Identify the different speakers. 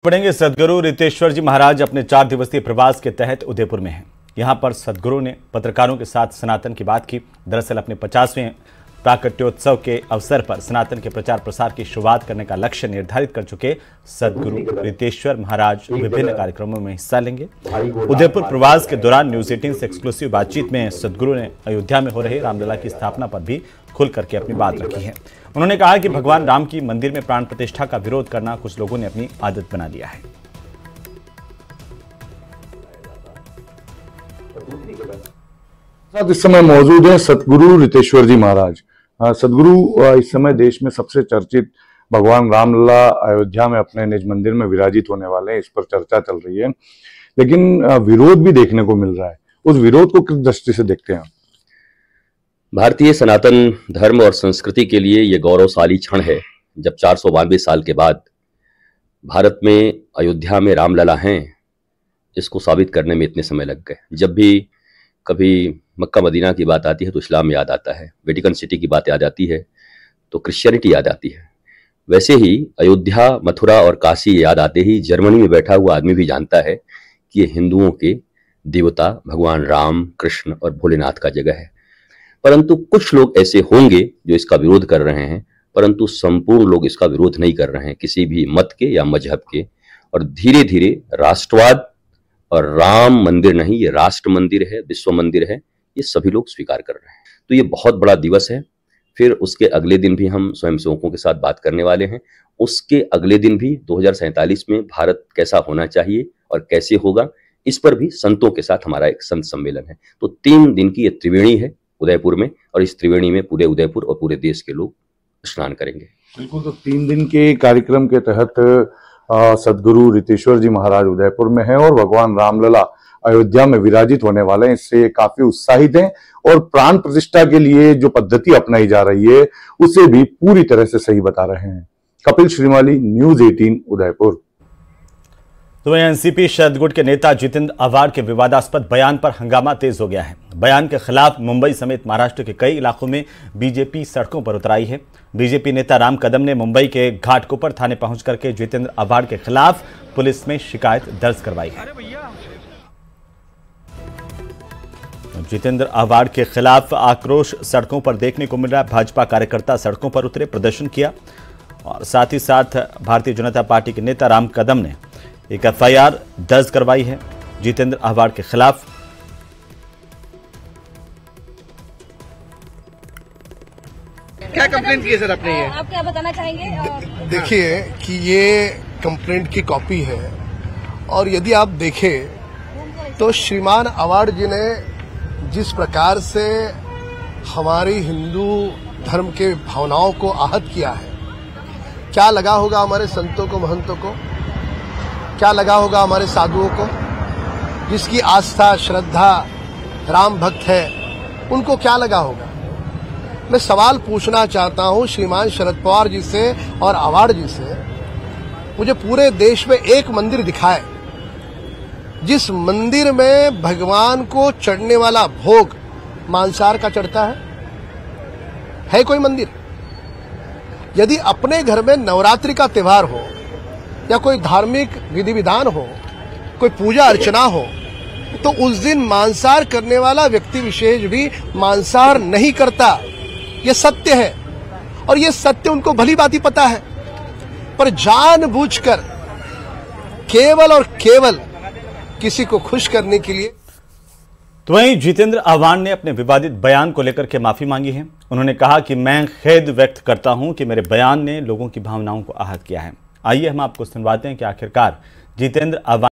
Speaker 1: पढ़ेंगे। सदगुरु रितेश्वर जी महाराज अपने 4 दिवसीय प्रवास के तहत उदयपुर में हैं। यहां पर सदगुरु ने पत्रकारों के साथ सनातन की बात की। दरअसल अपने 50वें प्राकट्योत्सव के अवसर पर सनातन के प्रचार प्रसार की शुरुआत करने का लक्ष्य निर्धारित कर चुके सदगुरु रितेश्वर महाराज विभिन्न कार्यक्रमों में हिस्सा लेंगे। उदयपुर प्रवास के दौरान न्यूज 18 से एक्सक्लूसिव बातचीत में सदगुरु ने अयोध्या में हो रहे रामलला की स्थापना पर भी खुल करके अपनी बात रखी है। उन्होंने कहा कि भगवान राम की मंदिर में प्राण प्रतिष्ठा का विरोध करना कुछ लोगों ने अपनी आदत बना लिया है।
Speaker 2: इस समय मौजूद है सदगुरु रितेश्वर जी महाराज। सदगुरु इस समय देश में सबसे चर्चित भगवान रामलला अयोध्या में अपने निज मंदिर में विराजित होने वाले हैं। इस पर चर्चा चल रही है, लेकिन विरोध भी देखने को मिल रहा है। उस विरोध को किस दृष्टि से देखते हैं?
Speaker 3: भारतीय सनातन धर्म और संस्कृति के लिए ये गौरवशाली क्षण है जब 492 साल के बाद भारत में अयोध्या में रामलला हैं। इसको साबित करने में इतने समय लग गए। जब भी कभी मक्का मदीना की बात आती है तो इस्लाम याद आता है, वेटिकन सिटी की बात याद आती है तो क्रिश्चियनिटी याद आती है। वैसे ही अयोध्या, मथुरा और काशी याद आते ही जर्मनी में बैठा हुआ आदमी भी जानता है कि ये हिंदुओं के देवता भगवान राम, कृष्ण और भोलेनाथ का जगह है। परंतु कुछ लोग ऐसे होंगे जो इसका विरोध कर रहे हैं, परंतु संपूर्ण लोग इसका विरोध नहीं कर रहे हैं, किसी भी मत के या मजहब के। और धीरे धीरे राष्ट्रवाद और राम मंदिर नहीं, ये राष्ट्र मंदिर है, विश्व मंदिर है, ये सभी लोग स्वीकार कर रहे हैं। तो ये बहुत बड़ा दिवस है। फिर उसके अगले दिन भी हम स्वयंसेवकों के साथ बात करने वाले हैं। उसके अगले दिन भी 2047 में भारत कैसा होना चाहिए और कैसे होगा, इस पर भी संतों के साथ हमारा एक संत सम्मेलन है। तो 3 दिन की ये त्रिवेणी है उदयपुर में, और इस त्रिवेणी में पूरे उदयपुर और पूरे देश के लोग स्नान करेंगे।
Speaker 2: बिल्कुल। तो 3 दिन के कार्यक्रम के तहत सदगुरु रितेश्वर जी महाराज उदयपुर में हैं और भगवान रामलला अयोध्या में विराजित होने वाले हैं। इससे काफी उत्साहित हैं और प्राण प्रतिष्ठा के लिए जो पद्धति अपनाई जा रही है उसे भी पूरी तरह से सही बता रहे हैं। कपिल श्रीमाली, न्यूज 18 उदयपुर।
Speaker 1: तो एनसीपी शरदगुट के नेता जितेंद्र आव्हाड के विवादास्पद बयान पर हंगामा तेज हो गया है। बयान के खिलाफ मुंबई समेत महाराष्ट्र के कई इलाकों में बीजेपी सड़कों पर उतर आई है। बीजेपी नेता राम कदम ने मुंबई के घाटकोपर थाने पहुंच करके जितेंद्र आव्हाड के खिलाफ पुलिस में शिकायत दर्ज करवाई है। जितेंद्र आव्हाड के खिलाफ आक्रोश सड़कों पर देखने को मिल रहा है। भाजपा कार्यकर्ता सड़कों पर उतरे, प्रदर्शन किया और साथ ही साथ भारतीय जनता पार्टी के नेता राम कदम ने एक एफआईआर दर्ज करवाई है जितेंद्र आव्हाड के खिलाफ।
Speaker 4: क्या कंप्लेंट की है सर आपने? ये
Speaker 5: आप क्या बताना चाहेंगे?
Speaker 4: देखिए कि ये कंप्लेंट की कॉपी है, और यदि आप देखें तो श्रीमान आव्हाड जी ने जिस प्रकार से हमारी हिंदू धर्म के भावनाओं को आहत किया है, क्या लगा होगा हमारे संतों को, महंतों को, क्या लगा होगा हमारे साधुओं को, जिसकी आस्था श्रद्धा राम भक्त है, उनको क्या लगा होगा? मैं सवाल पूछना चाहता हूं श्रीमान शरद पवार जी से और आव्हाड जी से, मुझे पूरे देश में एक मंदिर दिखाए जिस मंदिर में भगवान को चढ़ने वाला भोग मांसाहार का चढ़ता है कोई मंदिर? यदि अपने घर में नवरात्रि का त्योहार हो या कोई धार्मिक विधि विधान हो, कोई पूजा अर्चना हो, तो उस दिन मांसाहार करने वाला व्यक्ति विशेष भी मांसाहार नहीं करता। ये सत्य है और ये सत्य उनको भली भांति पता है, पर जानबूझकर केवल और केवल किसी को खुश करने के लिए।
Speaker 1: तो वहीं जितेंद्र आव्हाड ने अपने विवादित बयान को लेकर के माफी मांगी है। उन्होंने कहा कि मैं खेद व्यक्त करता हूं कि मेरे बयान ने लोगों की भावनाओं को आहत किया है। आइए हम आपको सुनवाते हैं कि आखिरकार जितेंद्र आव्हाड